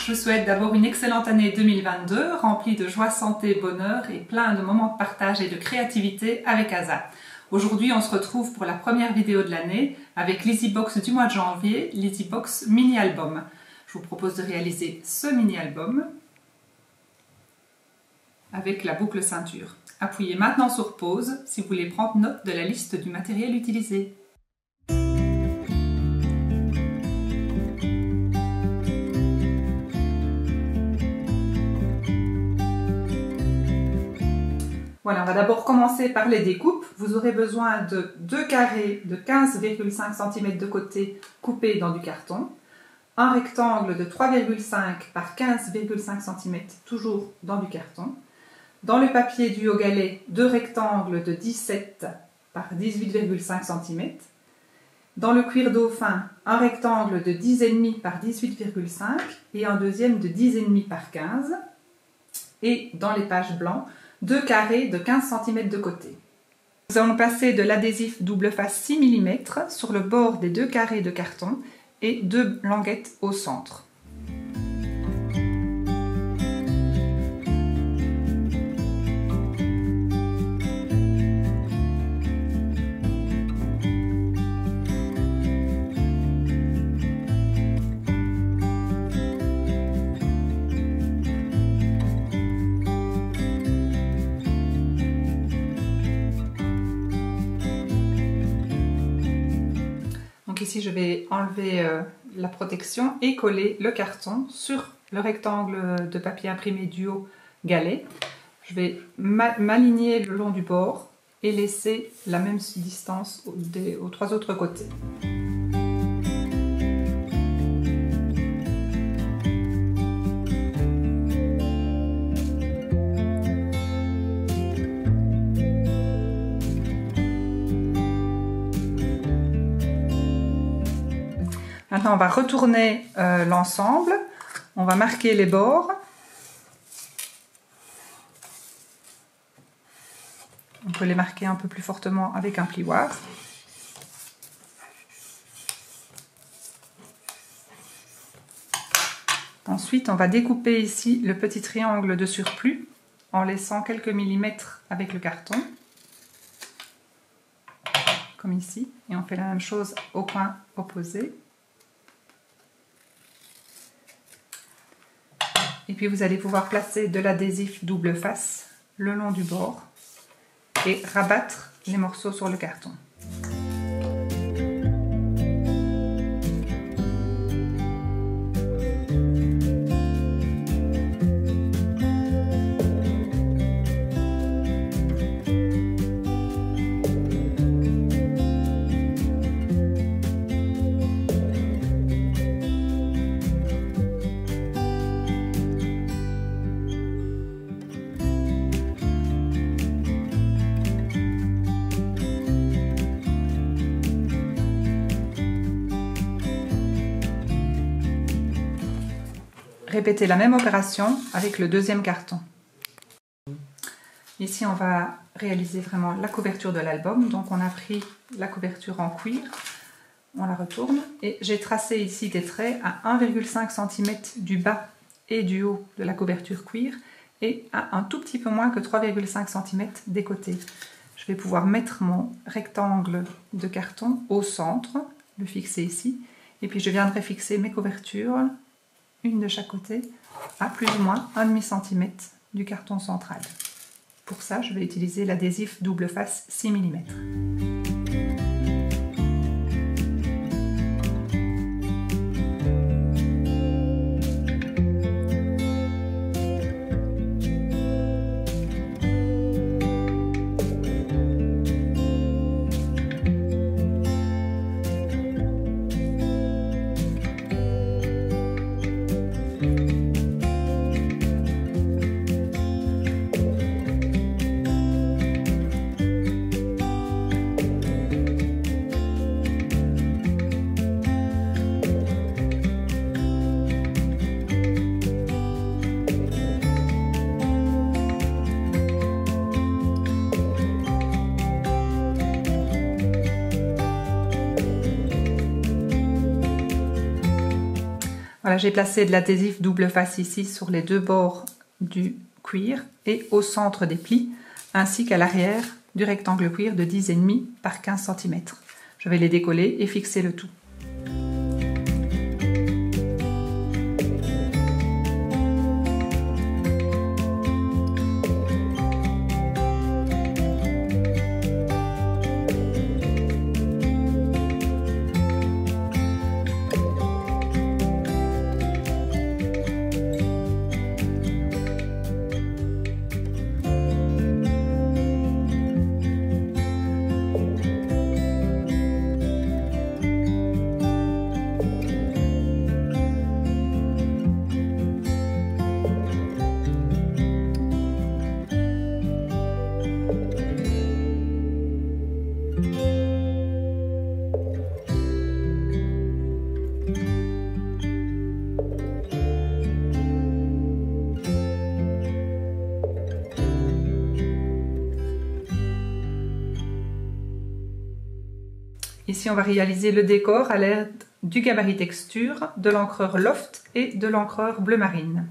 Je vous souhaite d'abord une excellente année 2022, remplie de joie, santé, bonheur et plein de moments de partage et de créativité avec Asa. Aujourd'hui, on se retrouve pour la première vidéo de l'année avec l'EasyBox du mois de janvier, l'EasyBox mini-album. Je vous propose de réaliser ce mini-album avec la boucle ceinture. Appuyez maintenant sur pause si vous voulez prendre note de la liste du matériel utilisé. Voilà, on va d'abord commencer par les découpes. Vous aurez besoin de 2 carrés de 15,5 cm de côté coupés dans du carton, un rectangle de 3,5 par 15,5 cm toujours dans du carton, dans le papier du haut galet 2 rectangles de 17 par 18,5 cm, dans le cuir dauphin un rectangle de 10,5 par 18,5 et un deuxième de 10,5 par 15, et dans les pages blancs 2 carrés de 15 cm de côté. Nous allons passer de l'adhésif double face 6 mm sur le bord des 2 carrés de carton et 2 languettes au centre. Ici, je vais enlever la protection et coller le carton sur le rectangle de papier imprimé du haut galet. Je vais m'aligner le long du bord et laisser la même distance aux 3 autres côtés. Maintenant, on va retourner l'ensemble, on va marquer les bords. On peut les marquer un peu plus fortement avec un plioir. Ensuite, on va découper ici le petit triangle de surplus en laissant quelques millimètres avec le carton, comme ici. Et on fait la même chose au coin opposé. Et puis vous allez pouvoir placer de l'adhésif double face le long du bord et rabattre les morceaux sur le carton. Répétez la même opération avec le deuxième carton. Ici, on va réaliser vraiment la couverture de l'album. Donc, on a pris la couverture en cuir, on la retourne et j'ai tracé ici des traits à 1,5 cm du bas et du haut de la couverture cuir et à un tout petit peu moins que 3,5 cm des côtés. Je vais pouvoir mettre mon rectangle de carton au centre, le fixer ici, et puis je viendrai fixer mes couvertures, une de chaque côté, à plus ou moins 1,5 cm du carton central. Pour ça, je vais utiliser l'adhésif double face 6 mm. Voilà, j'ai placé de l'adhésif double face ici sur les deux bords du cuir et au centre des plis, ainsi qu'à l'arrière du rectangle cuir de 10,5 par 15 cm. Je vais les décoller et fixer le tout. Ici, on va réaliser le décor à l'aide du gabarit texture, de l'encreur Loft et de l'encreur bleu marine.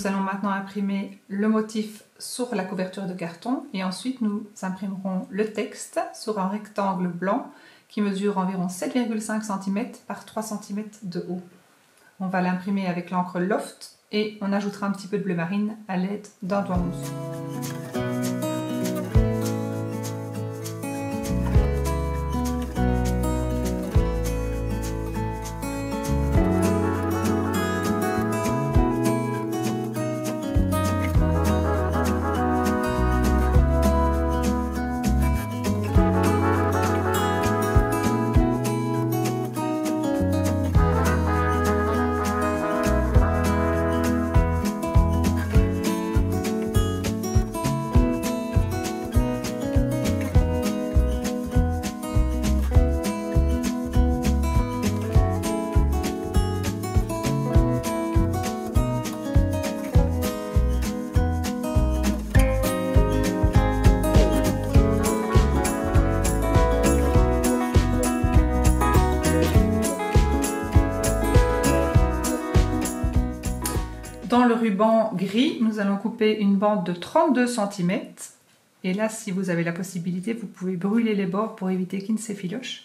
Nous allons maintenant imprimer le motif sur la couverture de carton et ensuite nous imprimerons le texte sur un rectangle blanc qui mesure environ 7,5 cm par 3 cm de haut. On va l'imprimer avec l'encre Loft et on ajoutera un petit peu de bleu marine à l'aide d'un doigt mousse. Dans le ruban gris, nous allons couper une bande de 32 cm. Et là, si vous avez la possibilité, vous pouvez brûler les bords pour éviter qu'ils ne s'effilochent.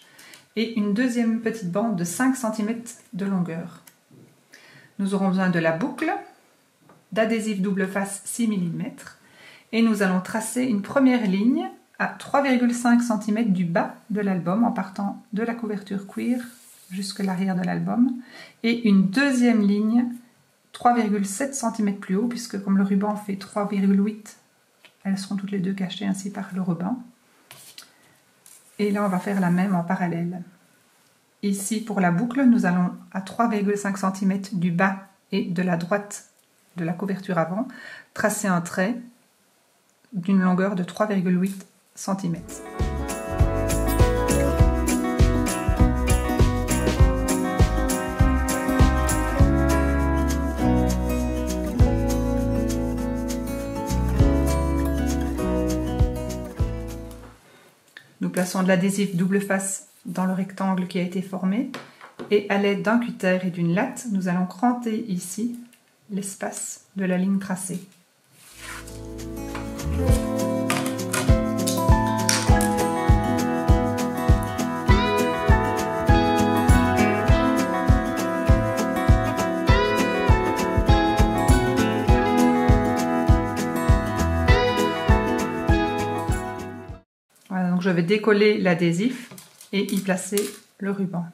Et une deuxième petite bande de 5 cm de longueur. Nous aurons besoin de la boucle, d'adhésif double face 6 mm. Et nous allons tracer une première ligne à 3,5 cm du bas de l'album en partant de la couverture cuir jusqu'à l'arrière de l'album. Et une deuxième ligne 3,7 cm plus haut, puisque comme le ruban fait 3,8, elles seront toutes les deux cachées ainsi par le ruban. Et là, on va faire la même en parallèle. Ici, pour la boucle, nous allons à 3,5 cm du bas et de la droite de la couverture avant, tracer un trait d'une longueur de 3,8 cm. Nous plaçons de l'adhésif double face dans le rectangle qui a été formé et à l'aide d'un cutter et d'une latte, nous allons cranter ici l'espace de la ligne tracée. je vais décoller l'adhésif et y placer le ruban.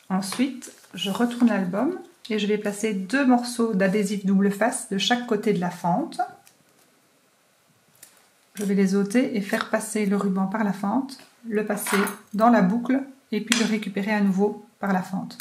Ensuite, je retourne l'album et je vais placer 2 morceaux d'adhésif double face de chaque côté de la fente. Je vais les ôter et faire passer le ruban par la fente, le passer dans la boucle et puis le récupérer à nouveau par la fente.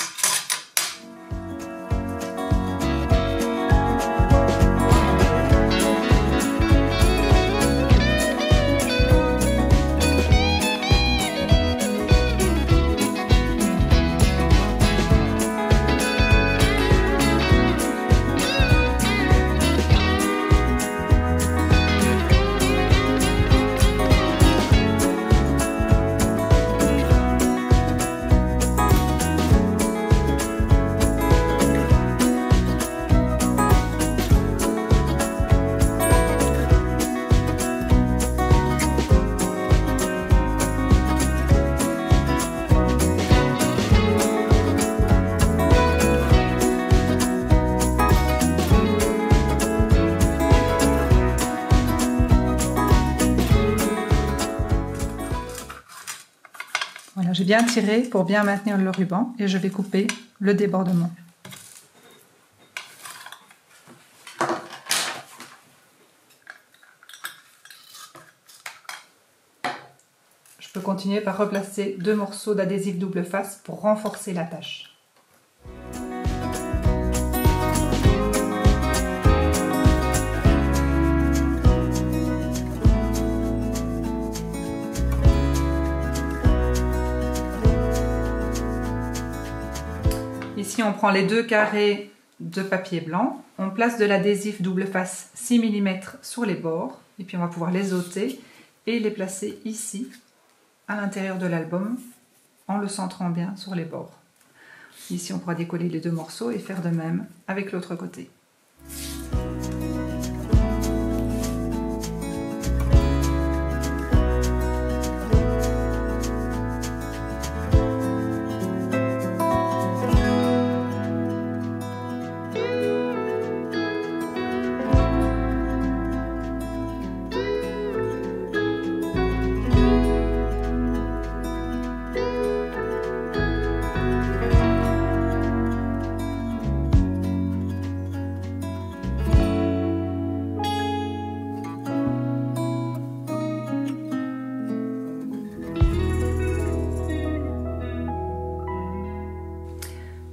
Voilà, j'ai bien tiré pour bien maintenir le ruban et je vais couper le débordement. Je peux continuer par replacer 2 morceaux d'adhésif double face pour renforcer la tâche. Ici, on prend les 2 carrés de papier blanc, on place de l'adhésif double face 6 mm sur les bords, et puis on va pouvoir les ôter et les placer ici, à l'intérieur de l'album, en le centrant bien sur les bords. Ici, on pourra décoller les 2 morceaux et faire de même avec l'autre côté.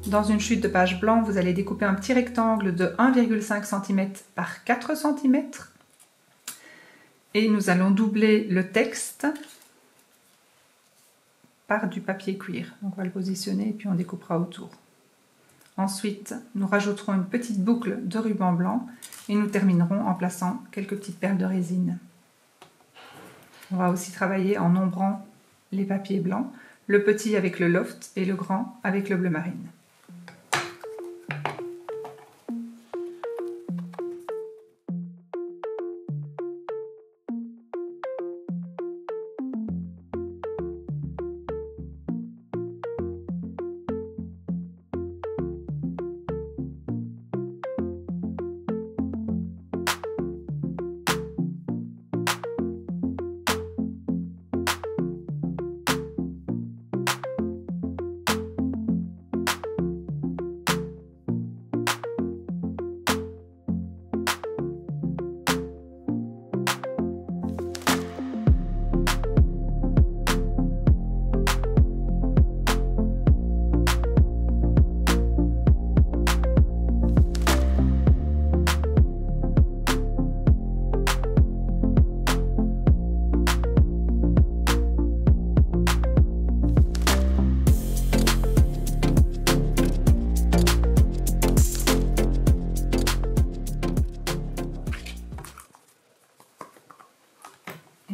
Dans une chute de page blanc, vous allez découper un petit rectangle de 1,5 cm par 4 cm. Et nous allons doubler le texte par du papier cuir. Donc on va le positionner et puis on découpera autour. Ensuite, nous rajouterons une petite boucle de ruban blanc et nous terminerons en plaçant quelques petites perles de résine. On va aussi travailler en ombrant les papiers blancs, le petit avec le loft et le grand avec le bleu marine.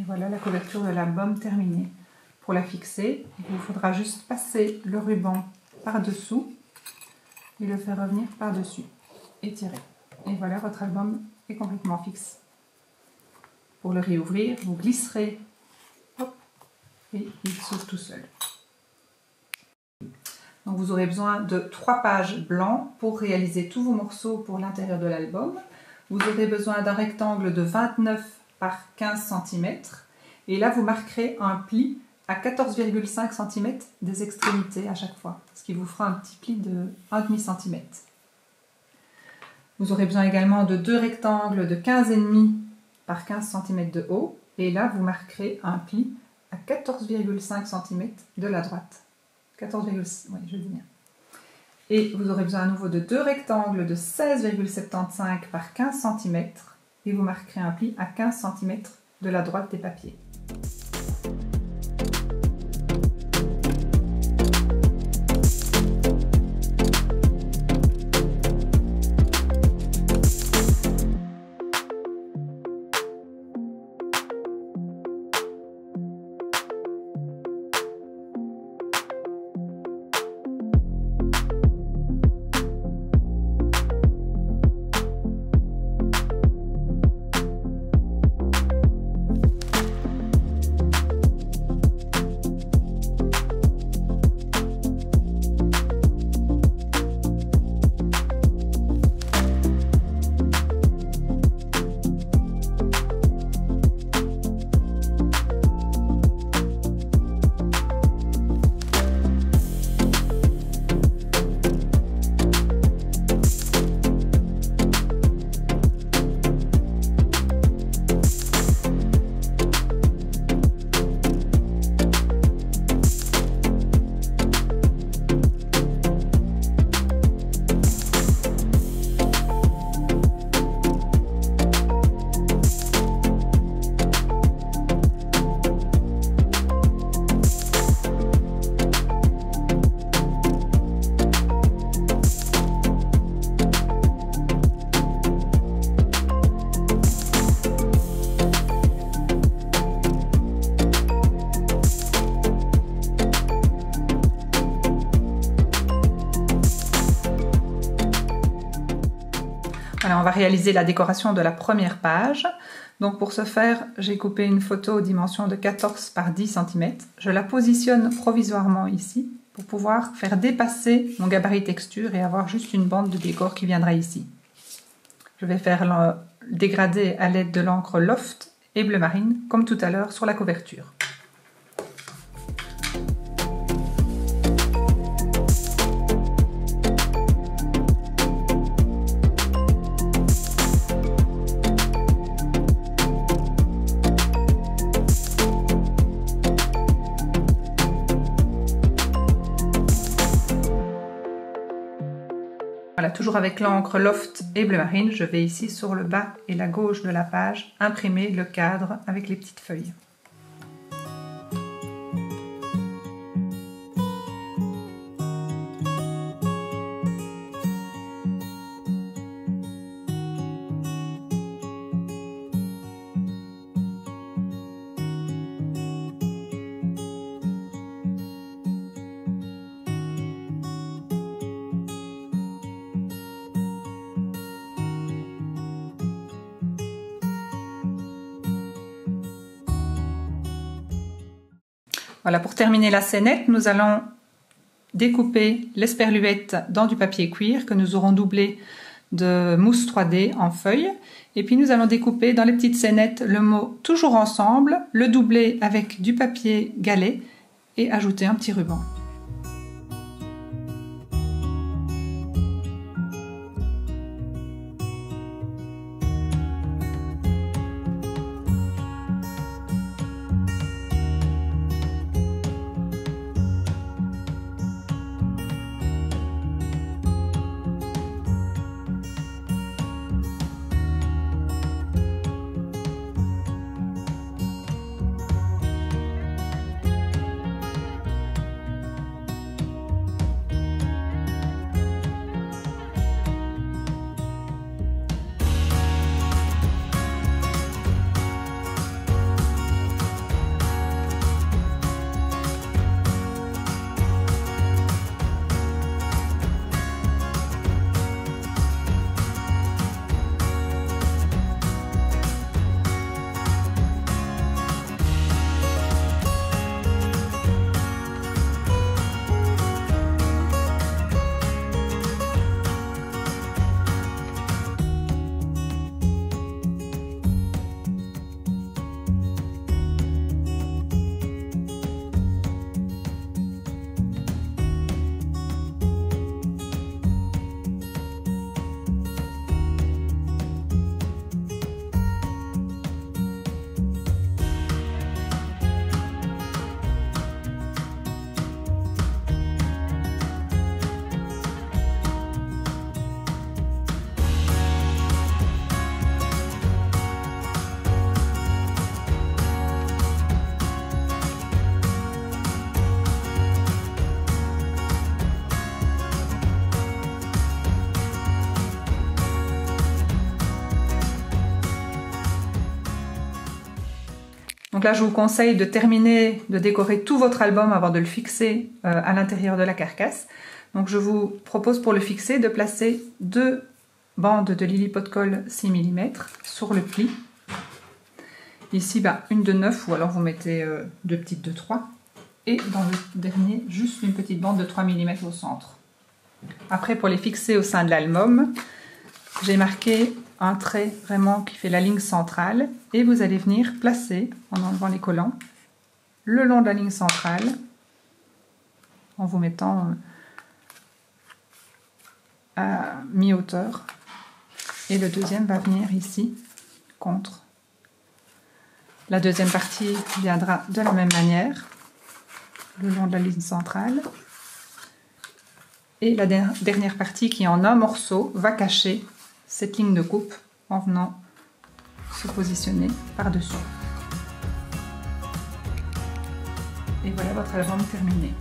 Voilà la couverture de l'album terminée. Pour la fixer, il vous faudra juste passer le ruban par-dessous et le faire revenir par-dessus. Étirer. Et voilà, votre album est complètement fixe. Pour le réouvrir, vous glisserez, hop, et il s'ouvre tout seul. Donc vous aurez besoin de 3 pages blancs pour réaliser tous vos morceaux pour l'intérieur de l'album. Vous aurez besoin d'un rectangle de 29 par 15 cm. Et là, vous marquerez un pli à 14,5 cm des extrémités à chaque fois, ce qui vous fera un petit pli de 1,5 cm. Vous aurez besoin également de 2 rectangles de 15,5 par 15 cm de haut. Et là, vous marquerez un pli à 14,5 cm de la droite. 14,5, oui, je dis bien. Et vous aurez besoin à nouveau de 2 rectangles de 16,75 par 15 cm. Et vous marquerez un pli à 15 cm de la droite des papiers. Voilà, on va réaliser la décoration de la première page. Donc pour ce faire, j'ai coupé une photo aux dimensions de 14 par 10 cm. Je la positionne provisoirement ici pour pouvoir faire dépasser mon gabarit texture et avoir juste une bande de décor qui viendra ici. Je vais faire le dégradé à l'aide de l'encre Loft et bleu marine, comme tout à l'heure sur la couverture. Voilà, toujours avec l'encre Loft et bleu marine, je vais ici sur le bas et la gauche de la page imprimer le cadre avec les petites feuilles. Voilà, pour terminer la scénette, nous allons découper l'esperluette dans du papier cuir que nous aurons doublé de mousse 3D en feuilles. Et puis nous allons découper dans les petites scénettes le mot « Toujours ensemble », le doubler avec du papier galet et ajouter un petit ruban. Donc là, je vous conseille de terminer de décorer tout votre album avant de le fixer à l'intérieur de la carcasse. Donc je vous propose pour le fixer de placer 2 bandes de Lily Pot de Colle 6 mm sur le pli. Ici, une de 9 ou alors vous mettez 2 petites de 3. Et dans le dernier, juste une petite bande de 3 mm au centre. Après, pour les fixer au sein de l'album, j'ai marqué un trait vraiment qui fait la ligne centrale. Et vous allez venir placer, en enlevant les collants, le long de la ligne centrale, en vous mettant à mi-hauteur. Et le deuxième va venir ici, contre. La deuxième partie viendra de la même manière, le long de la ligne centrale. Et la dernière partie qui en un morceau va cacher cette ligne de coupe en venant se positionner par-dessus. Et voilà votre album terminé.